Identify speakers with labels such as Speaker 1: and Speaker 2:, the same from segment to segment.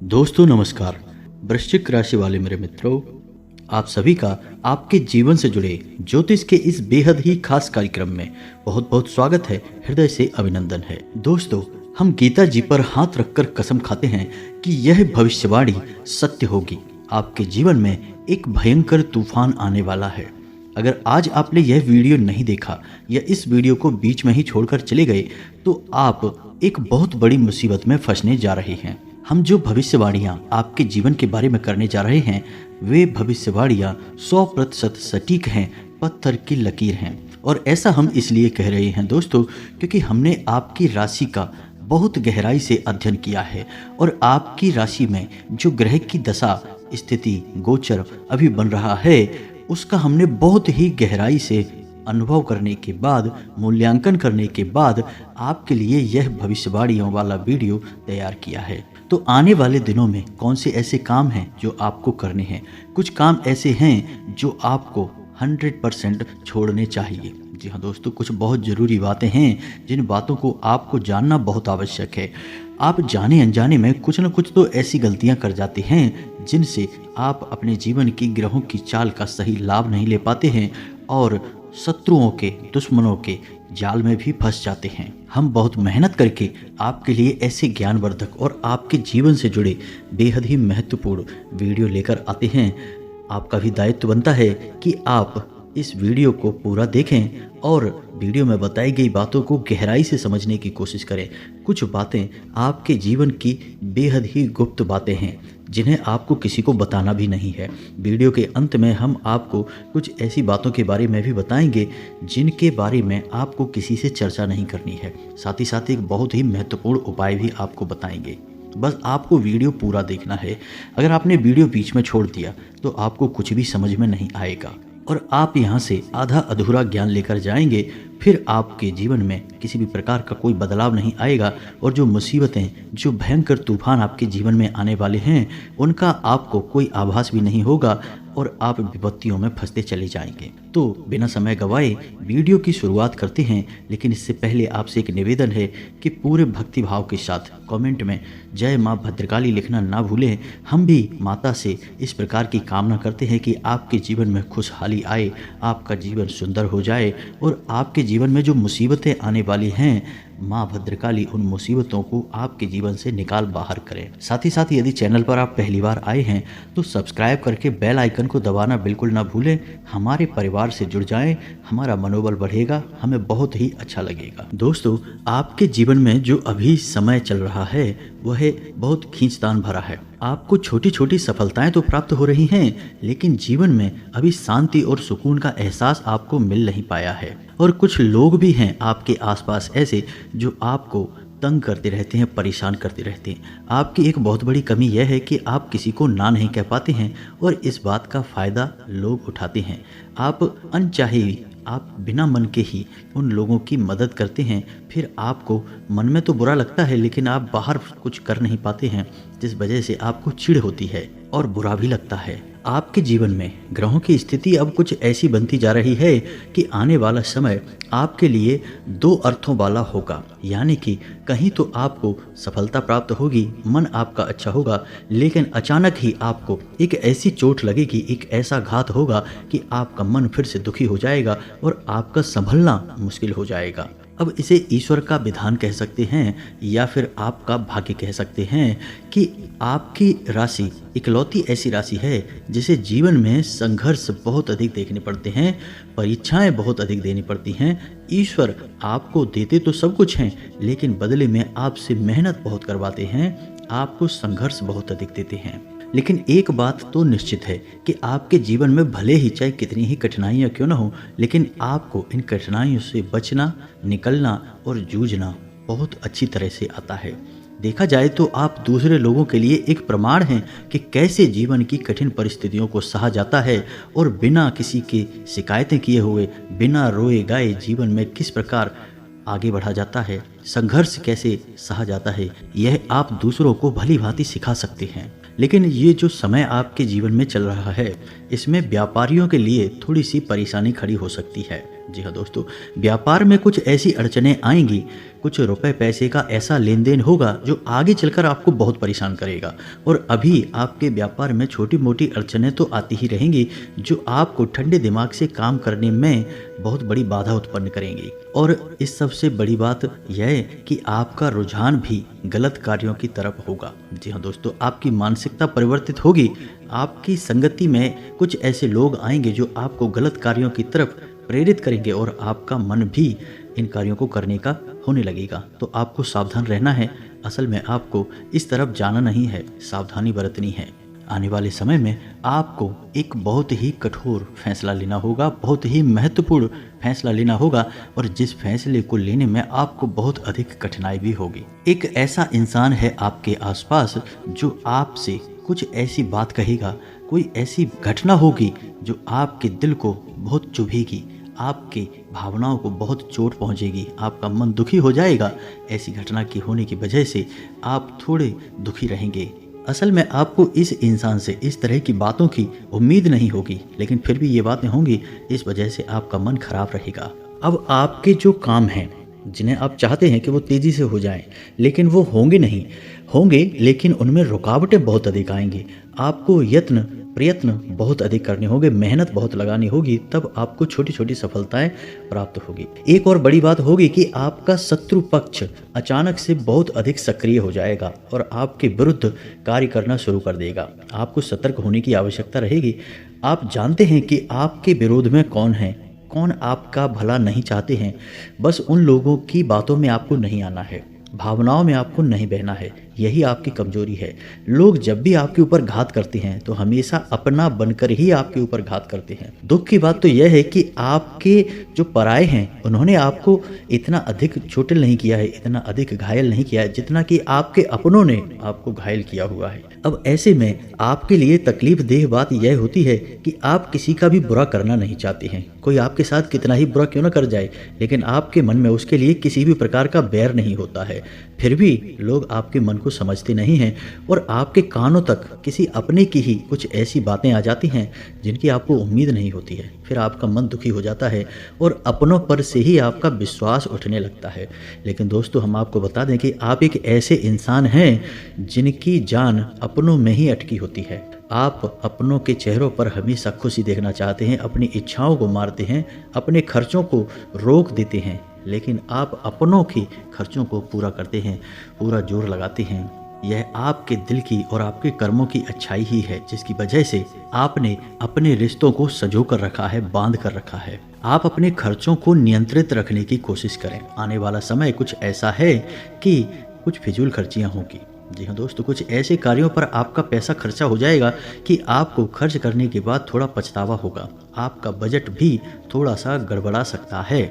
Speaker 1: दोस्तों नमस्कार। वृश्चिक राशि वाले मेरे मित्रों, आप सभी का आपके जीवन से जुड़े ज्योतिष के इस बेहद ही खास कार्यक्रम में बहुत बहुत स्वागत है। हृदय से अभिनंदन है। दोस्तों, हम गीता जी पर हाथ रखकर कसम खाते हैं कि यह भविष्यवाणी सत्य होगी। आपके जीवन में एक भयंकर तूफान आने वाला है। अगर आज आपने यह वीडियो नहीं देखा या इस वीडियो को बीच में ही छोड़कर चले गए तो आप एक बहुत बड़ी मुसीबत में फंसने जा रहे हैं। हम जो भविष्यवाणियां आपके जीवन के बारे में करने जा रहे हैं वे भविष्यवाणियां 100% सटीक हैं, पत्थर की लकीर हैं। और ऐसा हम इसलिए कह रहे हैं दोस्तों, क्योंकि हमने आपकी राशि का बहुत गहराई से अध्ययन किया है और आपकी राशि में जो ग्रह की दशा, स्थिति, गोचर अभी बन रहा है उसका हमने बहुत ही गहराई से अनुभव करने के बाद, मूल्यांकन करने के बाद आपके लिए यह भविष्यवाणियों वाला वीडियो तैयार किया है। तो आने वाले दिनों में कौन से ऐसे काम हैं जो आपको करने हैं, कुछ काम ऐसे हैं जो आपको 100% छोड़ने चाहिए। जी हाँ दोस्तों, कुछ बहुत ज़रूरी बातें हैं जिन बातों को आपको जानना बहुत आवश्यक है। आप जाने अनजाने में कुछ न कुछ तो ऐसी गलतियां कर जाते हैं जिनसे आप अपने जीवन की ग्रहों की चाल का सही लाभ नहीं ले पाते हैं और शत्रुओं के, दुश्मनों के जाल में भी फंस जाते हैं। हम बहुत मेहनत करके आपके लिए ऐसे ज्ञानवर्धक और आपके जीवन से जुड़े बेहद ही महत्वपूर्ण वीडियो लेकर आते हैं। आपका भी दायित्व बनता है कि आप इस वीडियो को पूरा देखें और वीडियो में बताई गई बातों को गहराई से समझने की कोशिश करें। कुछ बातें आपके जीवन की बेहद ही गुप्त बातें हैं जिन्हें आपको किसी को बताना भी नहीं है। वीडियो के अंत में हम आपको कुछ ऐसी बातों के बारे में भी बताएंगे जिनके बारे में आपको किसी से चर्चा नहीं करनी है। साथ ही साथ एक बहुत ही महत्वपूर्ण उपाय भी आपको बताएंगे। बस आपको वीडियो पूरा देखना है। अगर आपने वीडियो बीच में छोड़ दिया तो आपको कुछ भी समझ में नहीं आएगा और आप यहाँ से आधा अधूरा ज्ञान लेकर जाएंगे। फिर आपके जीवन में किसी भी प्रकार का कोई बदलाव नहीं आएगा और जो मुसीबतें, जो भयंकर तूफान आपके जीवन में आने वाले हैं उनका आपको कोई आभास भी नहीं होगा और आप विपत्तियों में फंसते चले जाएंगे। तो बिना समय गवाए वीडियो की शुरुआत करते हैं। लेकिन इससे पहले आपसे एक निवेदन है कि पूरे भक्तिभाव के साथ कमेंट में जय माँ भद्रकाली लिखना ना भूलें। हम भी माता से इस प्रकार की कामना करते हैं कि आपके जीवन में खुशहाली आए, आपका जीवन सुंदर हो जाए और आपके जीवन में जो मुसीबतें आने वाली हैं माँ भद्रकाली उन मुसीबतों को आपके जीवन से निकाल बाहर करें। साथ ही साथ यदि चैनल पर आप पहली बार आए हैं तो सब्सक्राइब करके बेल आइकन को दबाना बिल्कुल ना भूलें। हमारे परिवार से जुड़ जाएं, हमारा मनोबल बढ़ेगा, हमें बहुत ही अच्छा लगेगा। दोस्तों, आपके जीवन में जो अभी समय चल रहा है वह बहुत खींचतान भरा है। आपको छोटी छोटी सफलताएं तो प्राप्त हो रही हैं, लेकिन जीवन में अभी शांति और सुकून का एहसास आपको मिल नहीं पाया है। और कुछ लोग भी हैं आपके आसपास ऐसे जो आपको तंग करते रहते हैं, परेशान करते रहते हैं। आपकी एक बहुत बड़ी कमी यह है कि आप किसी को ना नहीं कह पाते हैं और इस बात का फ़ायदा लोग उठाते हैं। आप अनचाहे, आप बिना मन के ही उन लोगों की मदद करते हैं। फिर आपको मन में तो बुरा लगता है लेकिन आप बाहर कुछ कर नहीं पाते हैं, जिस वजह से आपको चिढ़ होती है और बुरा भी लगता है। आपके जीवन में ग्रहों की स्थिति अब कुछ ऐसी बनती जा रही है कि आने वाला समय आपके लिए दो अर्थों वाला होगा। यानी कि कहीं तो आपको सफलता प्राप्त होगी, मन आपका अच्छा होगा, लेकिन अचानक ही आपको एक ऐसी चोट लगेगी, एक ऐसा घात होगा कि आपका मन फिर से दुखी हो जाएगा और आपका संभलना मुश्किल हो जाएगा। अब इसे ईश्वर का विधान कह सकते हैं या फिर आपका भाग्य कह सकते हैं कि आपकी राशि इकलौती ऐसी राशि है जिसे जीवन में संघर्ष बहुत अधिक देखने पड़ते हैं, परीक्षाएं बहुत अधिक देनी पड़ती हैं। ईश्वर आपको देते तो सब कुछ हैं लेकिन बदले में आपसे मेहनत बहुत करवाते हैं, आपको संघर्ष बहुत अधिक देते हैं। लेकिन एक बात तो निश्चित है कि आपके जीवन में भले ही चाहे कितनी ही कठिनाइयाँ क्यों ना हो, लेकिन आपको इन कठिनाइयों से बचना, निकलना और जूझना बहुत अच्छी तरह से आता है। देखा जाए तो आप दूसरे लोगों के लिए एक प्रमाण हैं कि कैसे जीवन की कठिन परिस्थितियों को सहा जाता है और बिना किसी के शिकायतें किए हुए, बिना रोए गाए जीवन में किस प्रकार आगे बढ़ा जाता है, संघर्ष कैसे सहा जाता है, यह आप दूसरों को भली भांति सिखा सकते हैं। लेकिन ये जो समय आपके जीवन में चल रहा है इसमें व्यापारियों के लिए थोड़ी सी परेशानी खड़ी हो सकती है। जी हाँ दोस्तों, व्यापार में कुछ ऐसी अड़चनें आएंगी, कुछ रुपए पैसे का ऐसा लेन देन होगा जो आगे चलकर आपको बहुत परेशान करेगा। और अभी आपके व्यापार में छोटी मोटी अड़चनें तो आती ही रहेंगी जो आपको ठंडे दिमाग से काम करने में बहुत बड़ी बाधा उत्पन्न करेंगी। और इस सबसे बड़ी बात यह है कि आपका रुझान भी गलत कार्यों की तरफ होगा। जी हाँ दोस्तों, आपकी मानसिकता परिवर्तित होगी। आपकी संगति में कुछ ऐसे लोग आएंगे जो आपको गलत कार्यों की तरफ प्रेरित करेंगे और आपका मन भी इन कार्यों को करने का होने लगेगा। तो आपको सावधान रहना है। असल में आपको इस तरफ जाना नहीं है, सावधानी बरतनी है। आने वाले समय में आपको एक बहुत ही कठोर फैसला लेना होगा, बहुत ही महत्वपूर्ण फैसला लेना होगा, और जिस फैसले को लेने में आपको बहुत अधिक कठिनाई भी होगी। एक ऐसा इंसान है आपके आसपास जो आपसे कुछ ऐसी बात कहेगा, कोई ऐसी घटना होगी जो आपके दिल को बहुत चुभेगी, आपकी भावनाओं को बहुत चोट पहुंचेगी, आपका मन दुखी हो जाएगा। ऐसी घटना की होने की वजह से आप थोड़े दुखी रहेंगे। असल में आपको इस इंसान से इस तरह की बातों की उम्मीद नहीं होगी, लेकिन फिर भी ये बातें होंगी, इस वजह से आपका मन खराब रहेगा। अब आपके जो काम हैं जिन्हें आप चाहते हैं कि वो तेज़ी से हो जाएं, लेकिन वो होंगे नहीं, होंगे लेकिन उनमें रुकावटें बहुत अधिक आएंगी। आपको प्रयत्न बहुत अधिक करने होंगे, मेहनत बहुत लगानी होगी, तब आपको छोटी छोटी सफलताएं प्राप्त होगी। एक और बड़ी बात होगी कि आपका शत्रु पक्ष अचानक से बहुत अधिक सक्रिय हो जाएगा और आपके विरुद्ध कार्य करना शुरू कर देगा। आपको सतर्क होने की आवश्यकता रहेगी। आप जानते हैं कि आपके विरोध में कौन है, कौन आपका भला नहीं चाहते हैं। बस उन लोगों की बातों में आपको नहीं आना है, भावनाओं में आपको नहीं बहना है। यही आपकी कमजोरी है। लोग जब भी आपके ऊपर घात करते हैं तो हमेशा अपना बनकर ही आपके ऊपर घात करते हैं। दुख की बात तो यह है कि आपके जो पराये हैं उन्होंने आपको इतना अधिक चोटिल नहीं किया है, इतना अधिक घायल नहीं किया है जितना कि आपके अपनों ने आपको घायल किया हुआ है। अब ऐसे में आपके लिए तकलीफ देह बात यह होती है कि आप किसी का भी बुरा करना नहीं चाहते हैं। कोई आपके साथ कितना ही बुरा क्यों न कर जाए, लेकिन आपके मन में उसके लिए किसी भी प्रकार का बैर नहीं होता है। फिर भी लोग आपके मन को समझते नहीं हैं और आपके कानों तक किसी अपने की ही कुछ ऐसी बातें आ जाती हैं जिनकी आपको उम्मीद नहीं होती है। फिर आपका मन दुखी हो जाता है और अपनों पर से ही आपका विश्वास उठने लगता है। लेकिन दोस्तों, हम आपको बता दें कि आप एक ऐसे इंसान हैं जिनकी जान अपनों में ही अटकी होती है। आप अपनों के चेहरों पर हमेशा खुशी देखना चाहते हैं, अपनी इच्छाओं को मारते हैं, अपने खर्चों को रोक देते हैं, लेकिन आप अपनों के खर्चों को पूरा करते हैं, पूरा जोर लगाते हैं। यह आपके दिल की और आपके कर्मों की अच्छाई ही है जिसकी वजह से आपने अपने रिश्तों को संजो कर रखा है, बांध कर रखा है। आप अपने खर्चों को नियंत्रित रखने की कोशिश करें। आने वाला समय कुछ ऐसा है कि कुछ फिजूल खर्चियाँ होंगी। जी हाँ दोस्तों, कुछ ऐसे कार्यों पर आपका पैसा खर्चा हो जाएगा कि आपको खर्च करने के बाद थोड़ा पछतावा होगा। आपका बजट भी थोड़ा सा गड़बड़ा सकता है।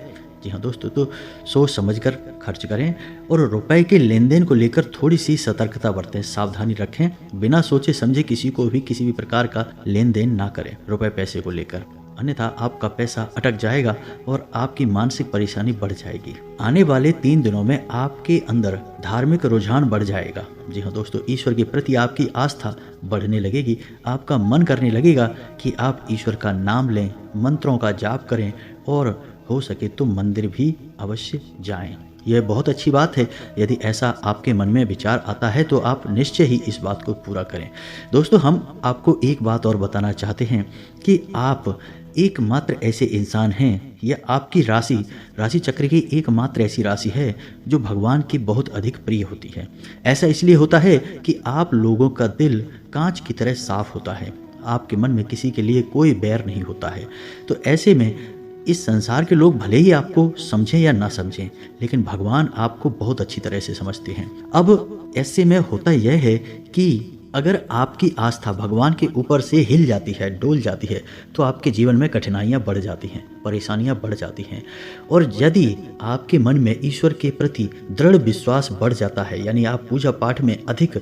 Speaker 1: जी हाँ दोस्तों, तो सोच समझकर खर्च करें और रुपए के लेन देन को लेकर थोड़ी सी सतर्कता बरतें, सावधानी रखें। बिना सोचे समझे किसी को भी किसी भी प्रकार का लेन देन ना करें रुपए पैसे को लेकर, अन्यथा आपका पैसा अटक जाएगा और आपकी मानसिक परेशानी बढ़ जाएगी। आने वाले 3 दिनों में आपके अंदर धार्मिक रुझान बढ़ जाएगा। जी हाँ दोस्तों, ईश्वर के प्रति आपकी आस्था बढ़ने लगेगी। आपका मन करने लगेगा कि आप ईश्वर का नाम लें, मंत्रों का जाप करें और हो सके तो मंदिर भी अवश्य जाएं। यह बहुत अच्छी बात है। यदि ऐसा आपके मन में विचार आता है तो आप निश्चय ही इस बात को पूरा करें। दोस्तों, हम आपको एक बात और बताना चाहते हैं कि आप एकमात्र ऐसे इंसान हैं, यह आपकी राशि चक्र की एकमात्र ऐसी राशि है जो भगवान की बहुत अधिक प्रिय होती है। ऐसा इसलिए होता है कि आप लोगों का दिल कांच की तरह साफ होता है। आपके मन में किसी के लिए कोई बैर नहीं होता है। तो ऐसे में इस संसार के लोग भले ही आपको समझें या ना समझें, लेकिन भगवान आपको बहुत अच्छी तरह से समझते हैं। अब ऐसे में होता यह है कि अगर आपकी आस्था भगवान के ऊपर से हिल जाती है, डोल जाती है, तो आपके जीवन में कठिनाइयाँ बढ़ जाती हैं, परेशानियाँ बढ़ जाती हैं। और यदि आपके मन में ईश्वर के प्रति दृढ़ विश्वास बढ़ जाता है, यानी आप पूजा पाठ में अधिक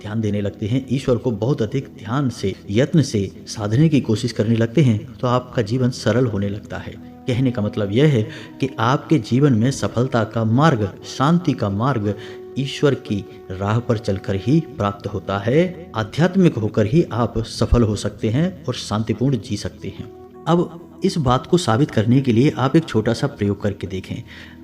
Speaker 1: ध्यान देने लगते हैं, ईश्वर को बहुत अधिक ध्यान से, यत्न से साधने की कोशिश करने लगते हैं, तो आपका जीवन सरल होने लगता है। कहने का मतलब यह है कि आपके जीवन में सफलता का मार्ग, शांति का मार्ग ईश्वर की राह पर चलकर ही प्राप्त होता है। आध्यात्मिक होकर ही आप सफल हो सकते हैं और शांतिपूर्ण जी सकते हैं। अब इस बात को साबित करने के लिए आप एक छोटा सा प्रयोग करके देखें।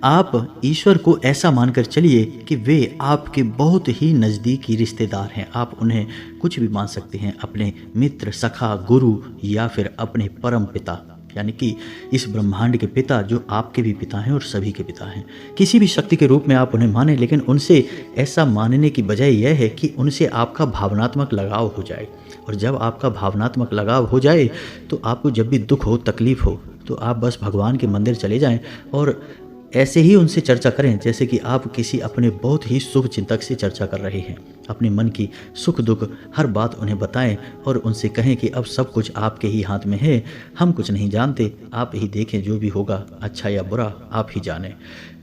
Speaker 1: आप ईश्वर को ऐसा मानकर चलिए कि वे आपके बहुत ही नज़दीकी रिश्तेदार हैं। आप उन्हें कुछ भी मान सकते हैं, अपने मित्र, सखा, गुरु या फिर अपने परम पिता, यानी कि इस ब्रह्मांड के पिता जो आपके भी पिता हैं और सभी के पिता हैं। किसी भी शक्ति के रूप में आप उन्हें माने, लेकिन उनसे ऐसा मानने की बजाय यह है कि उनसे आपका भावनात्मक लगाव हो जाए। और जब आपका भावनात्मक लगाव हो जाए तो आपको जब भी दुख हो, तकलीफ हो, तो आप बस भगवान के मंदिर चले जाएं और ऐसे ही उनसे चर्चा करें जैसे कि आप किसी अपने बहुत ही शुभ चिंतक से चर्चा कर रहे हैं। अपने मन की सुख दुख हर बात उन्हें बताएं और उनसे कहें कि अब सब कुछ आपके ही हाथ में है, हम कुछ नहीं जानते, आप ही देखें, जो भी होगा अच्छा या बुरा आप ही जानें।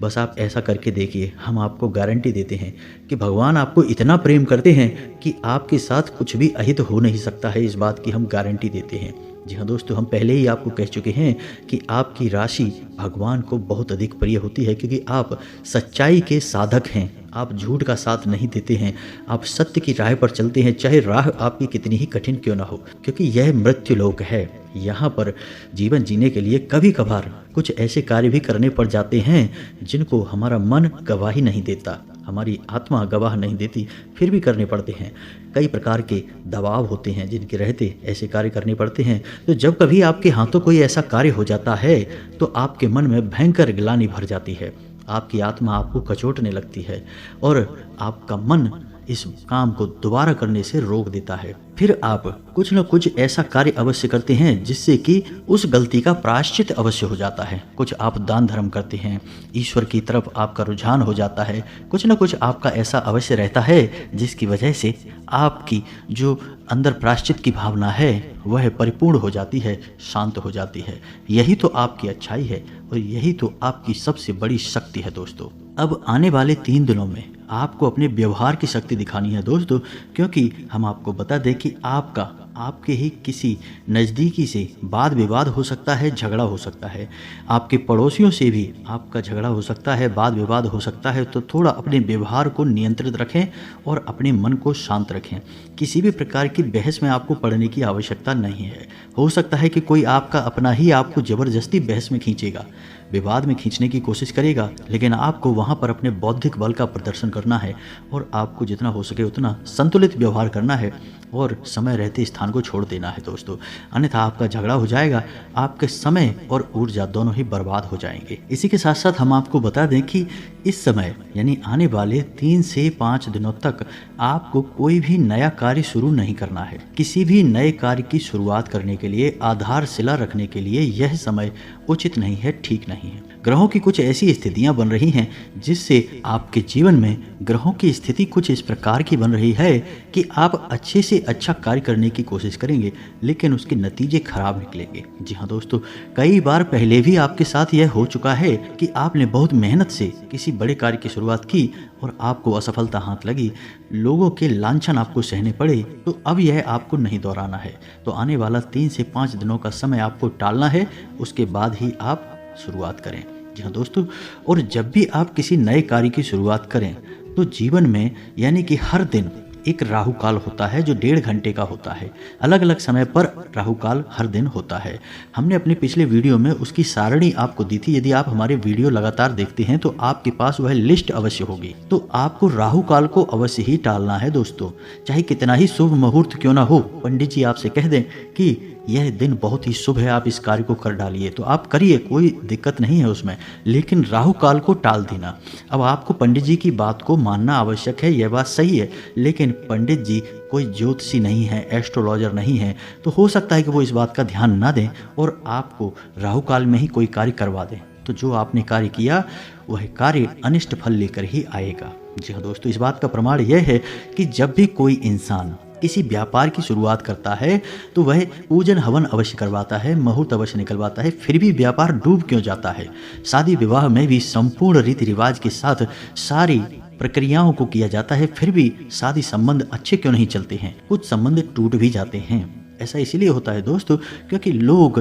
Speaker 1: बस आप ऐसा करके देखिए, हम आपको गारंटी देते हैं कि भगवान आपको इतना प्रेम करते हैं कि आपके साथ कुछ भी अहित हो नहीं सकता है। इस बात की हम गारंटी देते हैं। जी हाँ दोस्तों, हम पहले ही आपको कह चुके हैं कि आपकी राशि भगवान को बहुत अधिक प्रिय होती है, क्योंकि आप सच्चाई के साधक हैं। आप झूठ का साथ नहीं देते हैं, आप सत्य की राह पर चलते हैं, चाहे राह आपकी कितनी ही कठिन क्यों ना हो, क्योंकि यह मृत्यु लोक है। यहाँ पर जीवन जीने के लिए कभी कभार कुछ ऐसे कार्य भी करने पड़ जाते हैं जिनको हमारा मन गवाही नहीं देता, हमारी आत्मा गवाह नहीं देती, फिर भी करने पड़ते हैं। कई प्रकार के दबाव होते हैं जिनके रहते ऐसे कार्य करने पड़ते हैं। तो जब कभी आपके हाथों कोई ऐसा कार्य हो जाता है तो आपके मन में भयंकर ग्लानि भर जाती है, आपकी आत्मा आपको कचोटने लगती है और आपका मन इस काम को दोबारा करने से रोक देता है। फिर आप कुछ न कुछ ऐसा कार्य अवश्य करते हैं जिससे कि उस गलती का प्रायश्चित अवश्य हो जाता है। कुछ आप दान धर्म करते हैं, ईश्वर की तरफ आपका रुझान हो जाता है। कुछ न कुछ आपका ऐसा अवश्य रहता है जिसकी वजह से आपकी जो अंदर प्रायश्चित की भावना है वह परिपूर्ण हो जाती है, शांत हो जाती है। यही तो आपकी अच्छाई है और यही तो आपकी सबसे बड़ी शक्ति है दोस्तों। अब आने वाले 3 दिनों में आपको अपने व्यवहार की शक्ति दिखानी है दोस्तों, क्योंकि हम आपको बता दें कि आपके ही किसी नज़दीकी से वाद विवाद हो सकता है, झगड़ा हो सकता है। आपके पड़ोसियों से भी आपका झगड़ा हो सकता है, वाद विवाद हो सकता है। तो थोड़ा अपने व्यवहार को नियंत्रित रखें और अपने मन को शांत रखें। किसी भी प्रकार की बहस में आपको पड़ने की आवश्यकता नहीं है। हो सकता है कि कोई आपका अपना ही आपको ज़बरदस्ती बहस में खींचेगा, विवाद में खींचने की कोशिश करेगा, लेकिन आपको वहाँ पर अपने बौद्धिक बल का प्रदर्शन करना है और आपको जितना हो सके उतना संतुलित व्यवहार करना है और समय रहते स्थान को छोड़ देना है दोस्तों। अन्यथा आपका झगड़ा हो जाएगा, आपके समय और ऊर्जा दोनों ही बर्बाद हो जाएंगे। इसी के साथ साथ हम आपको बता दें कि इस समय यानी आने वाले 3 से 5 दिनों तक आपको कोई भी नया कार्य शुरू नहीं करना है। किसी भी नए कार्य की शुरुआत करने के लिए, आधारशिला रखने के लिए यह समय उचित नहीं है, ठीक नहीं है। ग्रहों की कुछ ऐसी स्थितियां बन रही हैं जिससे आपके जीवन में ग्रहों की स्थिति कुछ इस प्रकार की बन रही है कि आप अच्छे से अच्छा कार्य करने की कोशिश करेंगे लेकिन उसके नतीजे खराब निकलेंगे। जी हाँ दोस्तों, कई बार पहले भी आपके साथ यह हो चुका है कि आपने बहुत मेहनत से किसी बड़े कार्य की शुरुआत की और आपको असफलता हाथ लगी, लोगों के लांछन आपको सहने पड़े। तो अब यह आपको नहीं दोहराना है। तो आने वाला 3 से 5 दिनों का समय आपको टालना है, उसके बाद ही आप शुरुआत करें। जी हाँ दोस्तों, और जब भी आप किसी नए कार्य की शुरुआत करें तो जीवन में यानी कि हर दिन एक राहु काल होता है जो 1.5 घंटे का होता है। अलग अलग समय पर राहु काल हर दिन होता है। हमने अपने पिछले वीडियो में उसकी सारणी आपको दी थी। यदि आप हमारे वीडियो लगातार देखते हैं तो आपके पास वह लिस्ट अवश्य होगी। तो आपको राहु काल को अवश्य ही टालना है दोस्तों, चाहे कितना ही शुभ मुहूर्त क्यों ना हो। पंडित जी आपसे कह दें कि यह दिन बहुत ही शुभ है, आप इस कार्य को कर डालिए, तो आप करिए, कोई दिक्कत नहीं है उसमें, लेकिन राहु काल को टाल देना। अब आपको पंडित जी की बात को मानना आवश्यक है, यह बात सही है, लेकिन पंडित जी कोई ज्योतिषी नहीं है, एस्ट्रोलॉजर नहीं है, तो हो सकता है कि वो इस बात का ध्यान ना दें और आपको राहु काल में ही कोई कार्य करवा दें। तो जो आपने कार्य किया वह कार्य अनिष्ट फल लेकर ही आएगा। जी हाँ दोस्तों, इस बात का प्रमाण यह है कि जब भी कोई इंसान किसी व्यापार की शुरुआत करता है तो वह पूजन हवन अवश्य करवाता है, मुहूर्त अवश्य निकलवाता है, फिर भी व्यापार डूब क्यों जाता है। शादी विवाह में भी संपूर्ण रीति रिवाज के साथ सारी प्रक्रियाओं को किया जाता है, फिर भी शादी संबंध अच्छे क्यों नहीं चलते हैं, कुछ संबंध टूट भी जाते हैं। ऐसा इसीलिए होता है दोस्तों क्योंकि लोग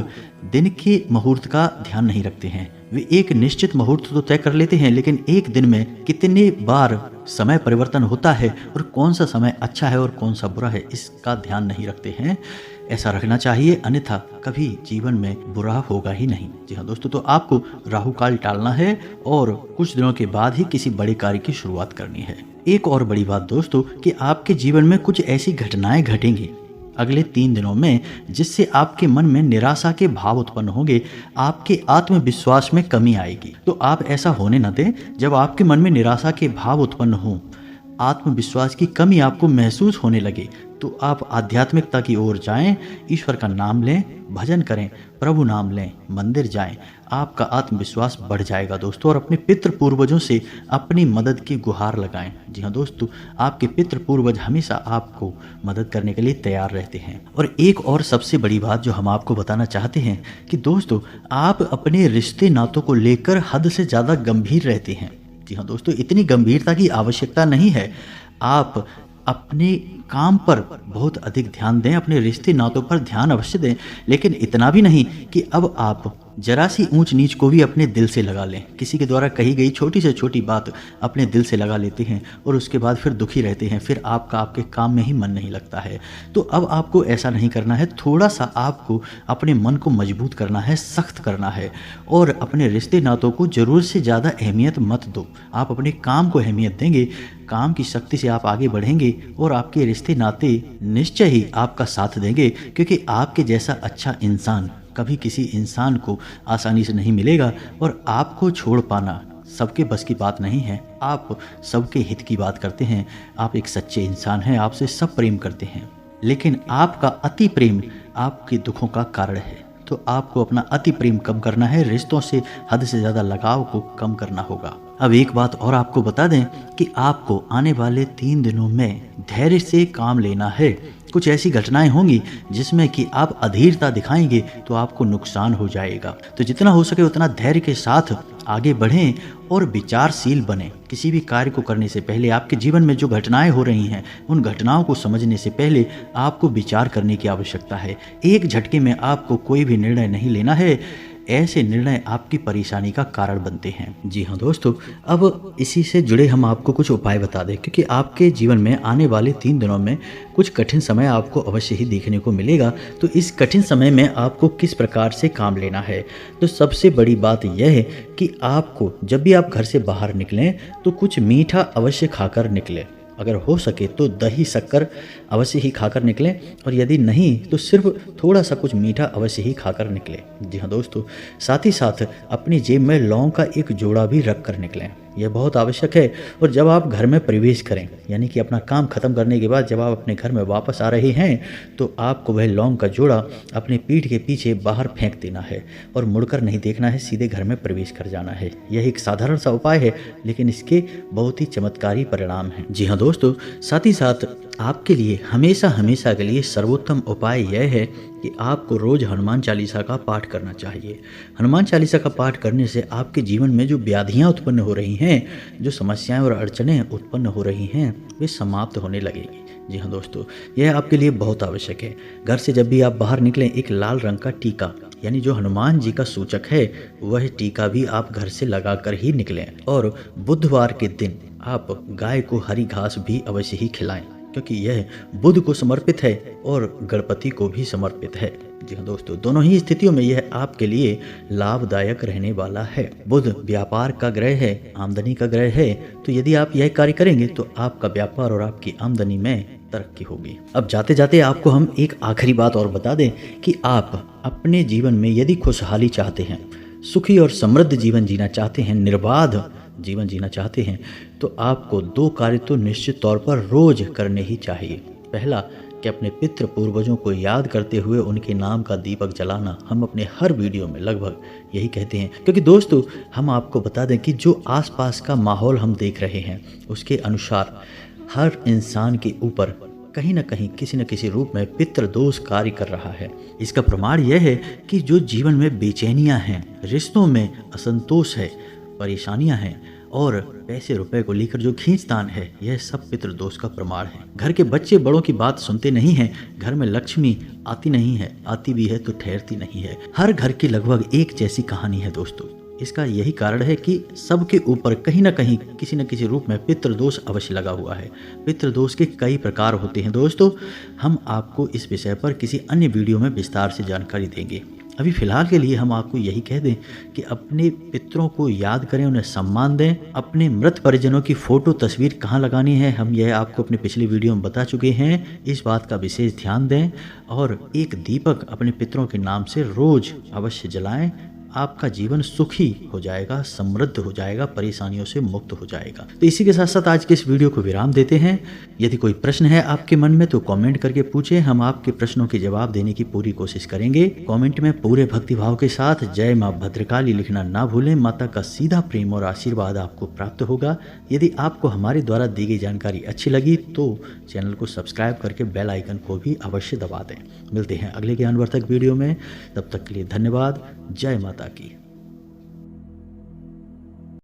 Speaker 1: दिन के मुहूर्त का ध्यान नहीं रखते हैं। वे एक निश्चित मुहूर्त तो तय कर लेते हैं, लेकिन एक दिन में कितने बार समय परिवर्तन होता है और कौन सा समय अच्छा है और कौन सा बुरा है, इसका ध्यान नहीं रखते हैं। ऐसा रखना चाहिए, अन्यथा कभी जीवन में बुरा होगा ही नहीं। जी हाँ दोस्तों, तो आपको राहु काल टालना है और कुछ दिनों के बाद ही किसी बड़े कार्य की शुरुआत करनी है। एक और बड़ी बात दोस्तों कि आपके जीवन में कुछ ऐसी घटनाएं घटेंगी अगले 3 दिनों में जिससे आपके मन में निराशा के भाव उत्पन्न होंगे, आपके आत्मविश्वास में कमी आएगी। तो आप ऐसा होने न दें जब आपके मन में निराशा के भाव उत्पन्न हों, आत्मविश्वास की कमी आपको महसूस होने लगे, तो आप आध्यात्मिकता की ओर जाएं, ईश्वर का नाम लें, भजन करें, प्रभु नाम लें, मंदिर जाएं। आपका आत्मविश्वास बढ़ जाएगा दोस्तों, और अपने पितृ पूर्वजों से अपनी मदद की गुहार लगाएं। जी हाँ दोस्तों, आपके पितृ पूर्वज हमेशा आपको मदद करने के लिए तैयार रहते हैं। और एक और सबसे बड़ी बात जो हम आपको बताना चाहते हैं कि दोस्तों, आप अपने रिश्ते नातों को लेकर हद से ज़्यादा गंभीर रहते हैं। जी हाँ दोस्तों, इतनी गंभीरता की आवश्यकता नहीं है। आप अपने काम पर बहुत अधिक ध्यान दें, अपने रिश्ते नातों पर ध्यान अवश्य दें, लेकिन इतना भी नहीं कि अब आप जरा सी ऊंच नीच को भी अपने दिल से लगा लें। किसी के द्वारा कही गई छोटी से छोटी बात अपने दिल से लगा लेते हैं और उसके बाद फिर दुखी रहते हैं, फिर आपका आपके काम में ही मन नहीं लगता है। तो अब आपको ऐसा नहीं करना है, थोड़ा सा आपको अपने मन को मजबूत करना है, सख्त करना है, और अपने रिश्ते नातों को ज़रूरत से ज़्यादा अहमियत मत दो। आप अपने काम को अहमियत देंगे, काम की शक्ति से आप आगे बढ़ेंगे और आपके रिश्ते नाते निश्चय ही आपका साथ देंगे, क्योंकि आपके जैसा अच्छा इंसान कभी किसी इंसान को आसानी से नहीं मिलेगा, और आपको छोड़ पाना सबके बस की बात नहीं है। आप सबके हित की बात करते हैं, आप एक सच्चे इंसान हैं, आपसे सब प्रेम करते हैं, लेकिन आपका अति प्रेम आपके दुखों का कारण है। तो आपको अपना अति प्रेम कम करना है, रिश्तों से हद से ज़्यादा लगाव को कम करना होगा। अब एक बात और आपको बता दें कि आपको आने वाले 3 दिनों में धैर्य से काम लेना है। कुछ ऐसी घटनाएं होंगी जिसमें कि आप अधीरता दिखाएंगे तो आपको नुकसान हो जाएगा। तो जितना हो सके उतना धैर्य के साथ आगे बढ़ें और विचारशील बने। किसी भी कार्य को करने से पहले, आपके जीवन में जो घटनाएं हो रही हैं उन घटनाओं को समझने से पहले आपको विचार करने की आवश्यकता है। एक झटके में आपको कोई भी निर्णय नहीं लेना है, ऐसे निर्णय आपकी परेशानी का कारण बनते हैं। जी हाँ दोस्तों, अब इसी से जुड़े हम आपको कुछ उपाय बता दें, क्योंकि आपके जीवन में आने वाले 3 दिनों में कुछ कठिन समय आपको अवश्य ही देखने को मिलेगा। तो इस कठिन समय में आपको किस प्रकार से काम लेना है, तो सबसे बड़ी बात यह है कि आपको जब भी आप घर से बाहर निकलें तो कुछ मीठा अवश्य खाकर निकलें। अगर हो सके तो दही शक्कर अवश्य ही खाकर निकलें, और यदि नहीं तो सिर्फ थोड़ा सा कुछ मीठा अवश्य ही खाकर निकलें। जी हाँ दोस्तों, साथ ही साथ अपनी जेब में लौंग का एक जोड़ा भी रख कर निकलें, यह बहुत आवश्यक है। और जब आप घर में प्रवेश करें, यानी कि अपना काम खत्म करने के बाद जब आप अपने घर में वापस आ रहे हैं, तो आपको वह लौंग का जोड़ा अपने पीठ के पीछे बाहर फेंक देना है और मुड़कर नहीं देखना है, सीधे घर में प्रवेश कर जाना है। यह एक साधारण सा उपाय है, लेकिन इसके बहुत ही चमत्कारी परिणाम हैं। जी हाँ दोस्तों, साथ ही साथ आपके लिए हमेशा हमेशा के लिए सर्वोत्तम उपाय यह है कि आपको रोज हनुमान चालीसा का पाठ करना चाहिए। हनुमान चालीसा का पाठ करने से आपके जीवन में जो व्याधियां उत्पन्न हो रही हैं, जो समस्याएं और अड़चनें उत्पन्न हो रही हैं, वे समाप्त होने लगेगी। जी हाँ दोस्तों, यह आपके लिए बहुत आवश्यक है। घर से जब भी आप बाहर निकलें, एक लाल रंग का टीका, यानी जो हनुमान जी का सूचक है, वह टीका भी आप घर से लगाकर ही निकलें। और बुधवार के दिन आप गाय को हरी घास भी अवश्य ही खिलाएं, क्योंकि यह बुध को समर्पित है और गणपति को भी समर्पित है। जी हाँ दोस्तों, दोनों ही स्थितियों में यह आपके लिए लाभदायक रहने वाला है। बुध व्यापार का ग्रह है, आमदनी का ग्रह है, तो यदि आप यह कार्य करेंगे तो आपका व्यापार और आपकी आमदनी में तरक्की होगी। अब जाते जाते आपको हम एक आखिरी बात और बता दें कि आप अपने जीवन में यदि खुशहाली चाहते हैं, सुखी और समृद्ध जीवन जीना चाहते हैं, निर्बाध जीवन जीना चाहते हैं, तो आपको 2 कार्य तो निश्चित तौर पर रोज करने ही चाहिए। पहला कि अपने पितृ पूर्वजों को याद करते हुए उनके नाम का दीपक जलाना। हम अपने हर वीडियो में लगभग यही कहते हैं, क्योंकि दोस्तों हम आपको बता दें कि जो आसपास का माहौल हम देख रहे हैं उसके अनुसार हर इंसान के ऊपर कहीं ना कहीं किसी न किसी रूप में पितृदोष कार्य कर रहा है। इसका प्रमाण यह है कि जो जीवन में बेचैनियां हैं, रिश्तों में असंतोष है, परेशानियां हैं और पैसे रुपए को लेकर जो खींचतान है, यह सब पितृदोष का प्रमाण है। घर के बच्चे बड़ों की बात सुनते नहीं हैं, घर में लक्ष्मी आती नहीं है, आती भी है तो ठहरती नहीं है। हर घर की लगभग एक जैसी कहानी है दोस्तों। इसका यही कारण है कि सबके ऊपर कहीं ना कहीं किसी न किसी रूप में पितृदोष अवश्य लगा हुआ है। पितृदोष के कई प्रकार होते हैं दोस्तों, हम आपको इस विषय पर किसी अन्य वीडियो में विस्तार से जानकारी देंगे। अभी फिलहाल के लिए हम आपको यही कह दें कि अपने पितरों को याद करें, उन्हें सम्मान दें। अपने मृत परिजनों की फोटो तस्वीर कहाँ लगानी है, हम यह आपको अपने पिछले वीडियो में बता चुके हैं। इस बात का विशेष ध्यान दें और एक दीपक अपने पितरों के नाम से रोज अवश्य जलाएं। आपका जीवन सुखी हो जाएगा, समृद्ध हो जाएगा, परेशानियों से मुक्त हो जाएगा। तो इसी के साथ साथ आज के इस वीडियो को विराम देते हैं। यदि कोई प्रश्न है आपके मन में तो कमेंट करके पूछें, हम आपके प्रश्नों के जवाब देने की पूरी कोशिश करेंगे। कमेंट में पूरे भक्तिभाव के साथ जय मां भद्रकाली लिखना ना भूलें। माता का सीधा प्रेम और आशीर्वाद आपको प्राप्त होगा। यदि आपको हमारे द्वारा दी गई जानकारी अच्छी लगी तो चैनल को सब्सक्राइब करके बेल आइकन को भी अवश्य दबा दें। मिलते हैं अगले ज्ञानवर्धक वीडियो में, तब तक के लिए धन्यवाद। जय माता की।